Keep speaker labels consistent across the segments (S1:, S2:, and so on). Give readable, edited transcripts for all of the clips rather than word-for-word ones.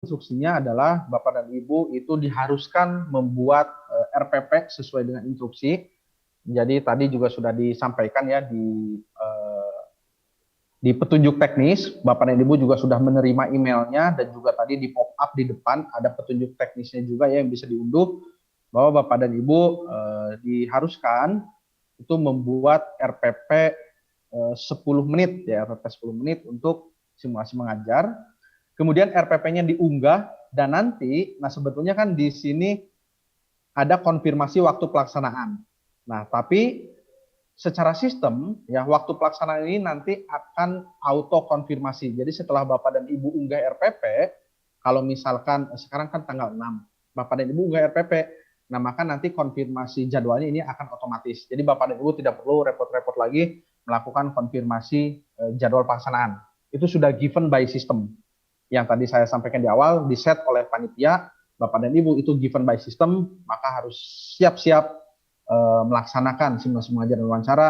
S1: Instruksinya adalah Bapak dan Ibu itu diharuskan membuat RPP sesuai dengan instruksi. Jadi tadi juga sudah disampaikan ya di petunjuk teknis, Bapak dan Ibu juga sudah menerima emailnya dan juga tadi di pop up di depan ada petunjuk teknisnya juga ya yang bisa diunduh bahwa Bapak dan Ibu diharuskan itu membuat RPP 10 menit ya, RPP 10 menit untuk simulasi mengajar. Kemudian RPP-nya diunggah dan nanti, nah sebetulnya kan di sini ada konfirmasi waktu pelaksanaan. Nah, tapi secara sistem ya waktu pelaksanaan ini nanti akan auto konfirmasi. Jadi setelah Bapak dan Ibu unggah RPP, kalau misalkan sekarang kan tanggal 6, Bapak dan Ibu unggah RPP, nah maka nanti konfirmasi jadwalnya ini akan otomatis. Jadi Bapak dan Ibu tidak perlu repot-repot lagi melakukan konfirmasi jadwal pelaksanaan. Itu sudah given by system. Yang tadi saya sampaikan di awal, di set oleh panitia, Bapak dan Ibu itu given by system, maka harus siap-siap melaksanakan simulasi mengajar dan wawancara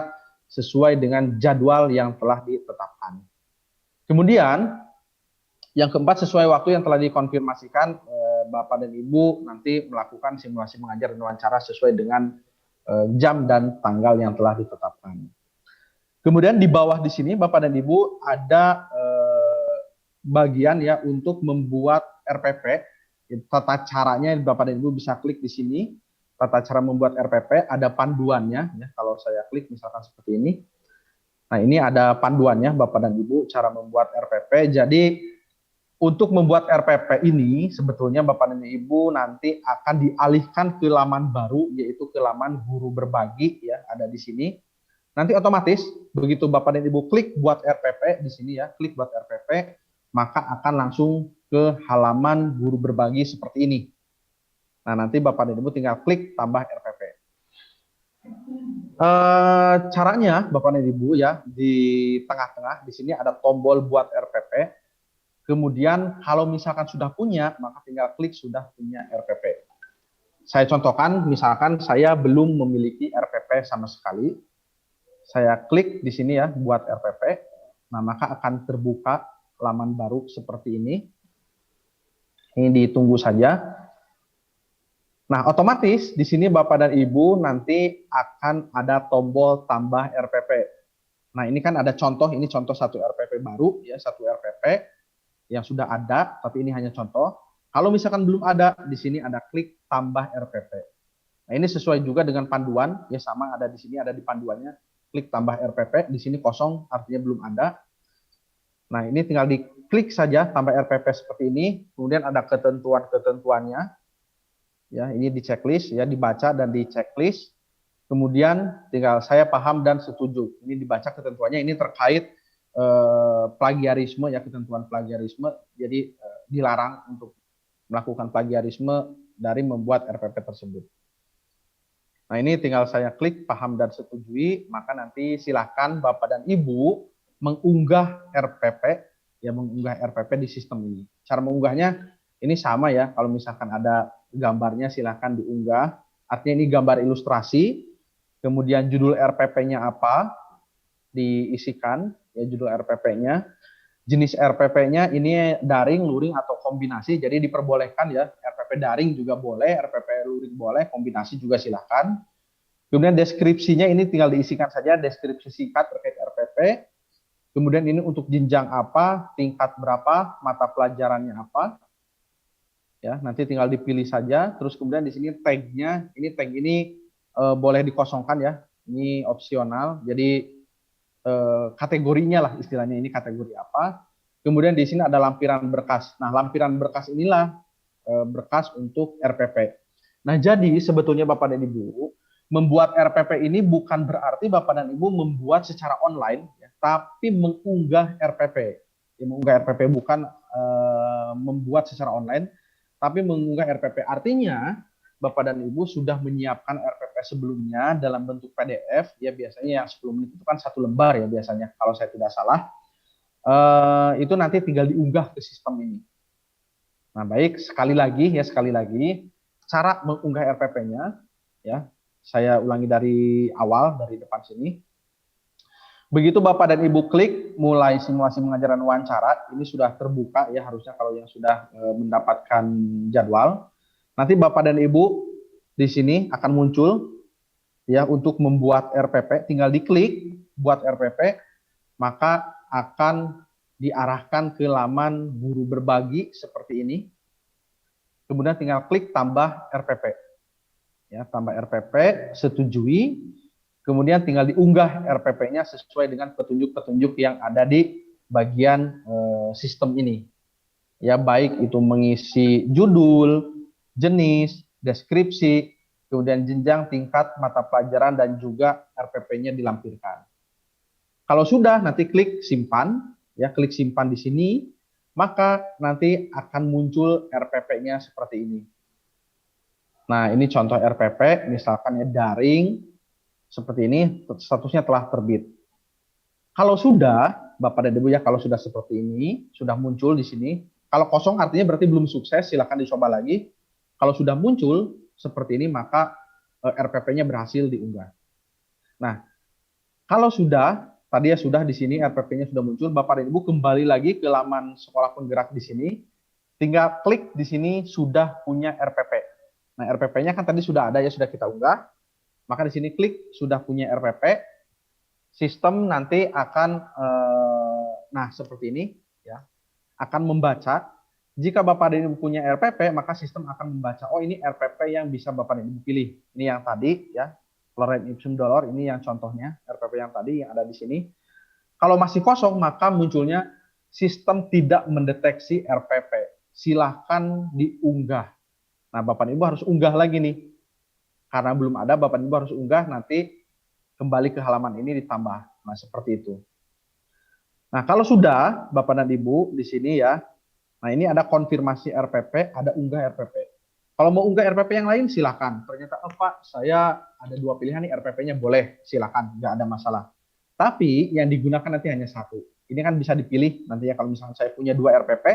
S1: sesuai dengan jadwal yang telah ditetapkan. Kemudian yang keempat, sesuai waktu yang telah dikonfirmasikan, Bapak dan Ibu nanti melakukan simulasi mengajar dan wawancara sesuai dengan jam dan tanggal yang telah ditetapkan. Kemudian di bawah di sini Bapak dan Ibu ada bagian ya untuk membuat RPP. Tata caranya Bapak dan Ibu bisa klik di sini. Tata cara membuat RPP, ada panduannya ya. Kalau saya klik misalkan seperti ini. Nah, ini ada panduannya Bapak dan Ibu cara membuat RPP. Jadi untuk membuat RPP ini sebetulnya Bapak dan Ibu nanti akan dialihkan ke laman baru, yaitu ke laman guru berbagi ya, ada di sini. Nanti otomatis begitu Bapak dan Ibu klik buat RPP di sini ya, klik buat RPP, maka akan langsung ke halaman guru berbagi seperti ini. Nah, nanti Bapak dan Ibu tinggal klik tambah RPP. Caranya Bapak dan Ibu ya, di tengah-tengah di sini ada tombol buat RPP. Kemudian kalau misalkan sudah punya, maka tinggal klik sudah punya RPP. Saya contohkan, misalkan saya belum memiliki RPP sama sekali. Saya klik di sini ya, buat RPP. Nah, maka akan terbuka laman baru seperti ini. Ini ditunggu saja. Nah, otomatis di sini Bapak dan Ibu nanti akan ada tombol tambah RPP. Nah, ini kan ada contoh, ini contoh satu RPP baru ya, satu RPP yang sudah ada, tapi ini hanya contoh. Kalau misalkan belum ada, di sini ada klik tambah RPP. Nah, ini sesuai juga dengan panduan, ya sama ada di sini, ada di panduannya, klik tambah RPP, di sini kosong, artinya belum ada. Nah, ini tinggal diklik saja tambah RPP seperti ini, kemudian ada ketentuan-ketentuannya. Ya, ini di checklist ya, dibaca dan di checklist. Kemudian tinggal saya paham dan setuju. Ini dibaca ketentuannya, ini terkait plagiarisme ya, ketentuan plagiarisme. Jadi dilarang untuk melakukan plagiarisme dari membuat RPP tersebut. Nah, ini tinggal saya klik paham dan setujui, maka nanti silakan Bapak dan Ibu mengunggah RPP ya, mengunggah RPP di sistem ini. Cara mengunggahnya ini sama ya, kalau misalkan ada gambarnya silahkan diunggah. Artinya ini gambar ilustrasi, kemudian judul RPP-nya apa, diisikan, ya judul RPP-nya. Jenis RPP-nya ini daring, luring, atau kombinasi, jadi diperbolehkan ya, RPP daring juga boleh, RPP luring boleh, kombinasi juga silahkan. Kemudian deskripsinya ini tinggal diisikan saja, deskripsi singkat terkait RPP. Kemudian ini untuk jenjang apa, tingkat berapa, mata pelajarannya apa, ya nanti tinggal dipilih saja. Terus kemudian di sini tag-nya, ini tag ini boleh dikosongkan ya, ini opsional. Jadi kategorinya lah istilahnya, ini kategori apa. Kemudian di sini ada lampiran berkas. Nah, lampiran berkas inilah berkas untuk RPP. Nah, jadi sebetulnya Bapak dan Ibu membuat RPP ini bukan berarti Bapak dan Ibu membuat secara online, ya, tapi mengunggah RPP. Ya, mengunggah RPP bukan membuat secara online, tapi mengunggah RPP. Artinya Bapak dan Ibu sudah menyiapkan RPP sebelumnya dalam bentuk PDF, ya biasanya yang 10 menit itu kan satu lembar ya biasanya, kalau saya tidak salah. Itu nanti tinggal diunggah ke sistem ini. Nah, baik, sekali lagi, cara mengunggah RPP-nya, ya, saya ulangi dari awal, dari depan sini. Begitu Bapak dan Ibu klik mulai simulasi pengajaran wawancara, ini sudah terbuka ya harusnya kalau yang sudah mendapatkan jadwal. Nanti Bapak dan Ibu di sini akan muncul ya untuk membuat RPP, tinggal diklik buat RPP, maka akan diarahkan ke laman guru berbagi seperti ini. Kemudian tinggal klik tambah RPP. Ya, tambah RPP, setujui. Kemudian tinggal diunggah RPP-nya sesuai dengan petunjuk-petunjuk yang ada di bagian sistem ini. Ya, baik itu mengisi judul, jenis, deskripsi, kemudian jenjang, tingkat, mata pelajaran, dan juga RPP-nya dilampirkan. Kalau sudah, nanti klik simpan, ya klik simpan di sini, maka nanti akan muncul RPP-nya seperti ini. Nah, ini contoh RPP, misalkan ya daring, seperti ini, statusnya telah terbit. Kalau sudah, Bapak dan Ibu ya, kalau sudah seperti ini, sudah muncul di sini, kalau kosong artinya berarti belum sukses, silakan dicoba lagi. Kalau sudah muncul seperti ini, maka RPP-nya berhasil diunggah. Nah, kalau sudah, tadi ya sudah di sini RPP-nya sudah muncul, Bapak dan Ibu kembali lagi ke laman sekolah penggerak di sini, tinggal klik di sini sudah punya RPP. Nah, RPP-nya kan tadi sudah ada ya, sudah kita unggah. Maka di sini klik sudah punya RPP, sistem nanti akan, nah seperti ini ya, akan membaca. Jika Bapak dan Ibu punya RPP, maka sistem akan membaca, oh ini RPP yang bisa Bapak dan Ibu pilih. Ini yang tadi ya, lorem ipsum dolor, ini yang contohnya RPP yang tadi yang ada di sini. Kalau masih kosong, maka munculnya sistem tidak mendeteksi RPP. Silahkan diunggah. Nah, Bapak dan Ibu harus unggah lagi nih. Karena belum ada, Bapak dan Ibu harus unggah, nanti kembali ke halaman ini ditambah. Nah, seperti itu. Nah, kalau sudah, Bapak dan Ibu, di sini ya, nah ini ada konfirmasi RPP, ada unggah RPP. Kalau mau unggah RPP yang lain, silakan. Ternyata, oh Pak, saya ada dua pilihan nih, RPP-nya boleh, silakan, nggak ada masalah. Tapi yang digunakan nanti hanya satu. Ini kan bisa dipilih, nanti ya kalau misalnya saya punya dua RPP,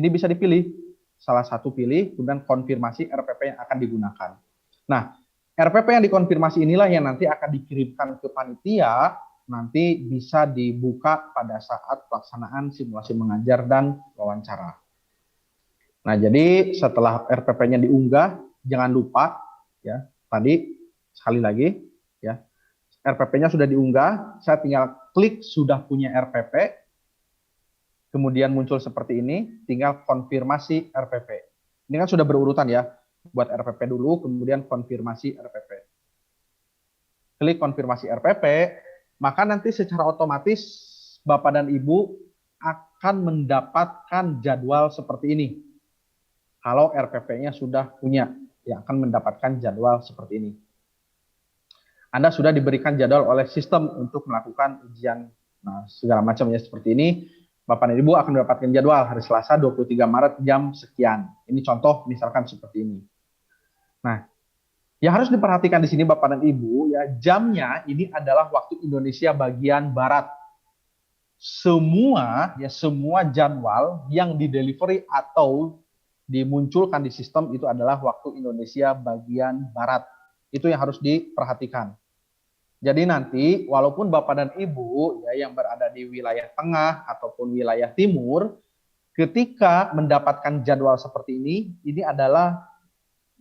S1: ini bisa dipilih. Salah satu pilih, kemudian konfirmasi RPP yang akan digunakan. Nah, RPP yang dikonfirmasi inilah yang nanti akan dikirimkan ke panitia, nanti bisa dibuka pada saat pelaksanaan simulasi mengajar dan wawancara. Nah, jadi setelah RPP-nya diunggah, jangan lupa ya, tadi sekali lagi ya, RPP-nya sudah diunggah, saya tinggal klik sudah punya RPP, kemudian muncul seperti ini, tinggal konfirmasi RPP. Ini kan sudah berurutan ya, buat RPP dulu, kemudian konfirmasi RPP. Klik konfirmasi RPP, maka nanti secara otomatis Bapak dan Ibu akan mendapatkan jadwal seperti ini. Kalau RPP-nya sudah punya, ya akan mendapatkan jadwal seperti ini. Anda sudah diberikan jadwal oleh sistem untuk melakukan ujian, nah segala macamnya seperti ini. Bapak dan Ibu akan mendapatkan jadwal hari Selasa 23 Maret jam sekian. Ini contoh misalkan seperti ini. Nah, yang harus diperhatikan di sini Bapak dan Ibu, ya jamnya ini adalah waktu Indonesia bagian Barat. Semua jadwal yang didelivery atau dimunculkan di sistem itu adalah waktu Indonesia bagian Barat. Itu yang harus diperhatikan. Jadi nanti walaupun Bapak dan Ibu ya yang berada di wilayah tengah ataupun wilayah timur, ketika mendapatkan jadwal seperti ini adalah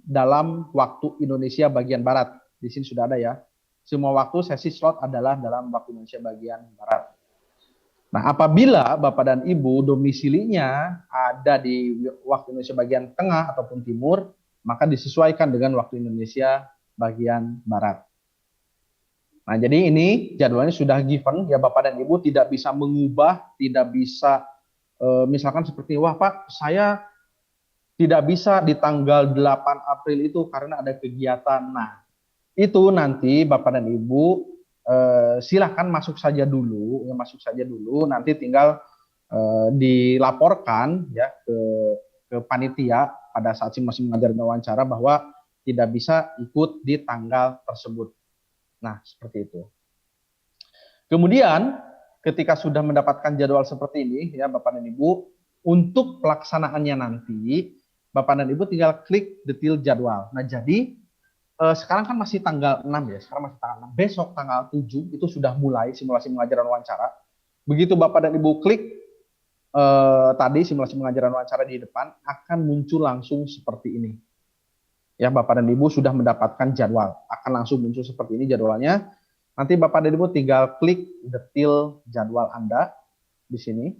S1: dalam waktu Indonesia bagian Barat. Di sini sudah ada ya. Semua waktu sesi slot adalah dalam waktu Indonesia bagian Barat. Nah, apabila Bapak dan Ibu domisilinya ada di waktu Indonesia bagian tengah ataupun timur, maka disesuaikan dengan waktu Indonesia bagian Barat. Nah, jadi ini jadwalnya sudah given, ya Bapak dan Ibu tidak bisa mengubah, tidak bisa misalkan seperti, wah Pak, saya tidak bisa di tanggal 8 April itu karena ada kegiatan. Nah, itu nanti Bapak dan Ibu silahkan masuk saja dulu, nanti tinggal dilaporkan ya ke panitia pada saat simulasi mengajar dan wawancara bahwa tidak bisa ikut di tanggal tersebut. Nah, seperti itu. Kemudian, ketika sudah mendapatkan jadwal seperti ini, ya Bapak dan Ibu, untuk pelaksanaannya nanti, Bapak dan Ibu tinggal klik detail jadwal. Nah, jadi sekarang kan masih tanggal 6 ya, sekarang masih tanggal 6. Besok tanggal 7 itu sudah mulai simulasi mengajar dan wawancara. Begitu Bapak dan Ibu klik tadi simulasi mengajar dan wawancara di depan, akan muncul langsung seperti ini. Ya, Bapak dan Ibu sudah mendapatkan jadwal. Akan langsung muncul seperti ini jadwalnya. Nanti Bapak dan Ibu tinggal klik detail jadwal Anda di sini.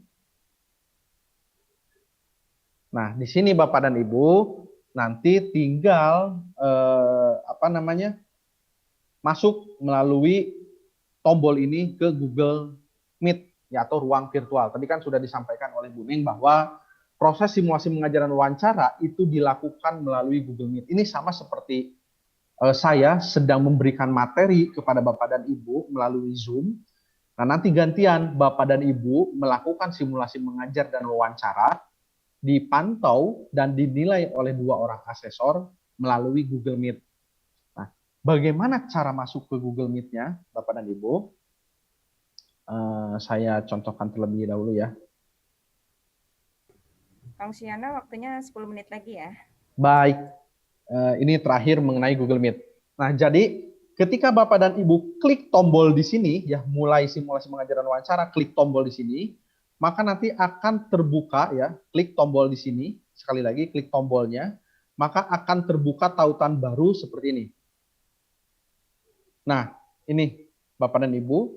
S1: Nah, di sini Bapak dan Ibu nanti tinggal masuk melalui tombol ini ke Google Meet ya, atau ruang virtual. Tadi kan sudah disampaikan oleh Bu Ning bahwa proses simulasi mengajar dan wawancara itu dilakukan melalui Google Meet. Ini sama seperti saya sedang memberikan materi kepada Bapak dan Ibu melalui Zoom. Nah, nanti gantian Bapak dan Ibu melakukan simulasi mengajar dan wawancara, dipantau dan dinilai oleh 2 orang asesor melalui Google Meet. Nah, bagaimana cara masuk ke Google Meet-nya, Bapak dan Ibu? Saya contohkan terlebih dahulu ya.
S2: Kang Siana, waktunya 10 menit lagi ya.
S1: Baik, ini terakhir mengenai Google Meet. Nah, jadi ketika Bapak dan Ibu klik tombol di sini, ya mulai simulasi mengajar dan wawancara, klik tombol di sini, maka nanti akan terbuka ya, klik tombol di sini, sekali lagi klik tombolnya, maka akan terbuka tautan baru seperti ini. Nah, ini Bapak dan Ibu,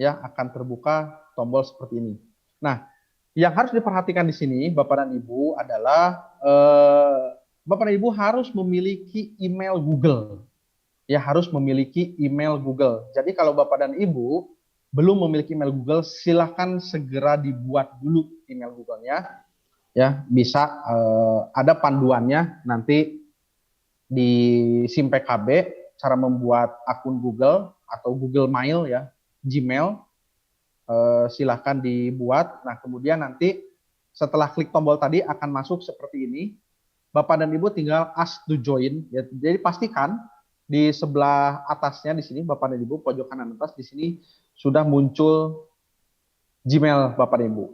S1: ya akan terbuka tombol seperti ini. Nah, yang harus diperhatikan di sini Bapak dan Ibu adalah Bapak dan Ibu harus memiliki email Google. Ya, harus memiliki email Google. Jadi kalau Bapak dan Ibu belum memiliki email Google, silakan segera dibuat dulu email Google-nya. Ya, bisa ada panduannya nanti di SIM PKB cara membuat akun Google atau Google Mail ya, Gmail. Silahkan dibuat. Nah, kemudian nanti setelah klik tombol tadi akan masuk seperti ini. Bapak dan Ibu tinggal ask to join. Ya, jadi pastikan di sebelah atasnya di sini Bapak dan Ibu pojok kanan atas di sini sudah muncul Gmail Bapak dan Ibu.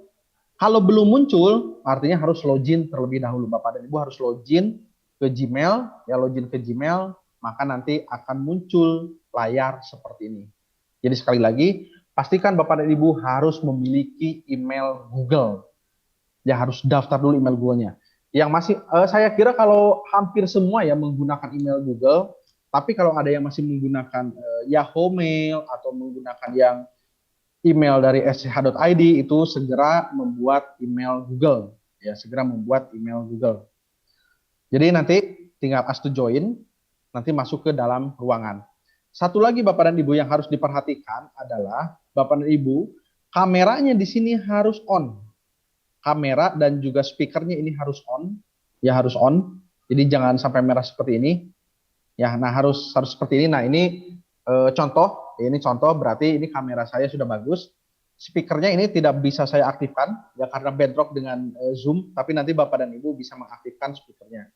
S1: Kalau belum muncul, artinya harus login terlebih dahulu. Bapak dan Ibu harus login ke Gmail, ya login ke Gmail, maka nanti akan muncul layar seperti ini. Jadi sekali lagi, pastikan Bapak dan Ibu harus memiliki email Google. Ya harus daftar dulu email Google-nya. Yang masih, saya kira kalau hampir semua ya menggunakan email Google, tapi kalau ada yang masih menggunakan Yahoo Mail atau menggunakan yang email dari sch.id itu segera membuat email Google. Ya, segera membuat email Google. Jadi nanti tinggal ask to join, nanti masuk ke dalam ruangan. Satu lagi Bapak dan Ibu yang harus diperhatikan adalah Bapak dan Ibu, kameranya di sini harus on. Kamera dan juga speakernya ini harus on, ya harus on. Jadi jangan sampai merah seperti ini. Ya, nah harus seperti ini. Nah, ini contoh, ini contoh berarti ini kamera saya sudah bagus. Speakernya ini tidak bisa saya aktifkan ya karena bedrock dengan Zoom, tapi nanti Bapak dan Ibu bisa mengaktifkan speakernya.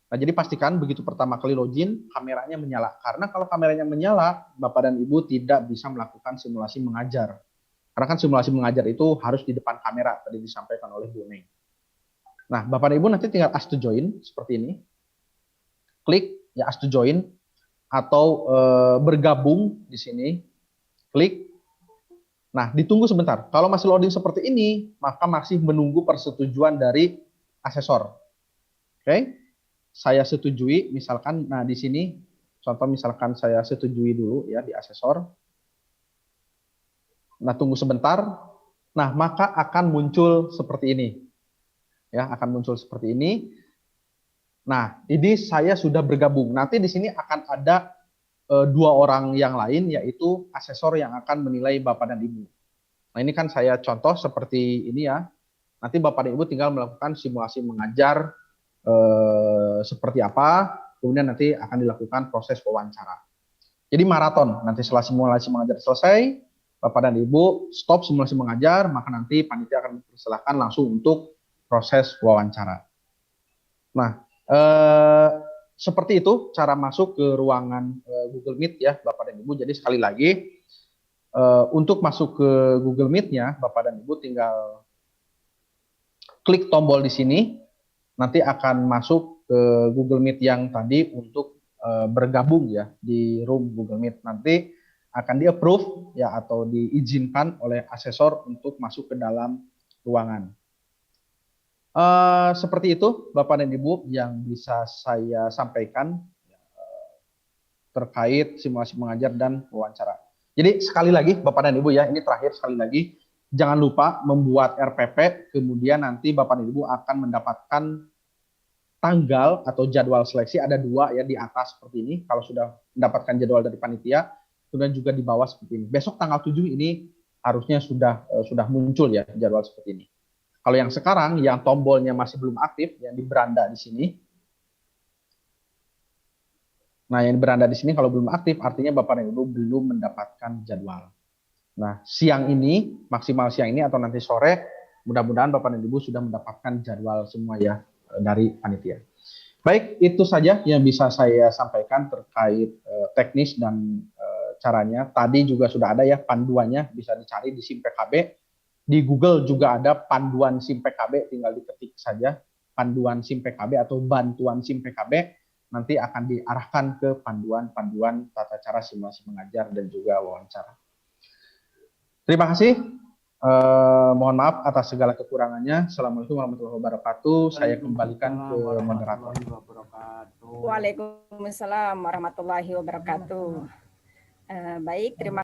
S1: Nah, jadi pastikan begitu pertama kali login, kameranya menyala. Karena kalau kameranya menyala, Bapak dan Ibu tidak bisa melakukan simulasi mengajar. Karena kan simulasi mengajar itu harus di depan kamera, tadi disampaikan oleh Bu Neng. Nah, Bapak dan Ibu nanti tinggal ask to join, seperti ini. Klik, ya ask to join, atau bergabung di sini. Klik. Nah, ditunggu sebentar. Kalau masih loading seperti ini, maka masih menunggu persetujuan dari asesor. Oke? Saya setujui, misalkan, nah di sini contoh misalkan saya setujui dulu ya di asesor. Nah, tunggu sebentar. Nah, maka akan muncul seperti ini. Ya, akan muncul seperti ini. Nah, ini saya sudah bergabung. Nanti di sini akan ada 2 orang yang lain, yaitu asesor yang akan menilai Bapak dan Ibu. Nah, ini kan saya contoh seperti ini ya. Nanti Bapak dan Ibu tinggal melakukan simulasi mengajar seperti apa, kemudian nanti akan dilakukan proses wawancara. Jadi maraton, nanti setelah simulasi mengajar selesai, Bapak dan Ibu stop simulasi mengajar, maka nanti panitia akan mempersilahkan langsung untuk proses wawancara. Nah, seperti itu cara masuk ke ruangan Google Meet ya Bapak dan Ibu. Jadi sekali lagi, untuk masuk ke Google Meet-nya, Bapak dan Ibu tinggal klik tombol di sini, nanti akan masuk ke Google Meet yang tadi untuk bergabung ya di room Google Meet. Nanti akan di-approve ya atau diizinkan oleh asesor untuk masuk ke dalam ruangan. Seperti itu Bapak dan Ibu yang bisa saya sampaikan terkait simulasi mengajar dan wawancara. Jadi sekali lagi Bapak dan Ibu ya, ini terakhir sekali lagi, jangan lupa membuat RPP, kemudian nanti Bapak dan Ibu akan mendapatkan tanggal atau jadwal seleksi, ada 2 ya di atas seperti ini, kalau sudah mendapatkan jadwal dari panitia, kemudian juga di bawah seperti ini. Besok tanggal 7 ini harusnya sudah muncul ya jadwal seperti ini. Kalau yang sekarang, yang tombolnya masih belum aktif, yang di beranda di sini. Nah, yang di beranda di sini kalau belum aktif, artinya Bapak dan Ibu belum mendapatkan jadwal. Nah, siang ini, maksimal siang ini atau nanti sore, mudah-mudahan Bapak dan Ibu sudah mendapatkan jadwal semua ya dari panitia. Baik, itu saja yang bisa saya sampaikan terkait teknis dan caranya. Tadi juga sudah ada ya panduannya, bisa dicari di SIM PKB. Di Google juga ada panduan SIM PKB, tinggal diketik saja panduan SIM PKB atau bantuan SIM PKB. Nanti akan diarahkan ke panduan-panduan tata cara simulasi mengajar dan juga wawancara. Terima kasih. Mohon maaf atas segala kekurangannya. Assalamualaikum warahmatullahi wabarakatuh. Saya kembalikan ke moderator.
S2: Waalaikumsalam warahmatullahi wabarakatuh. Baik, terima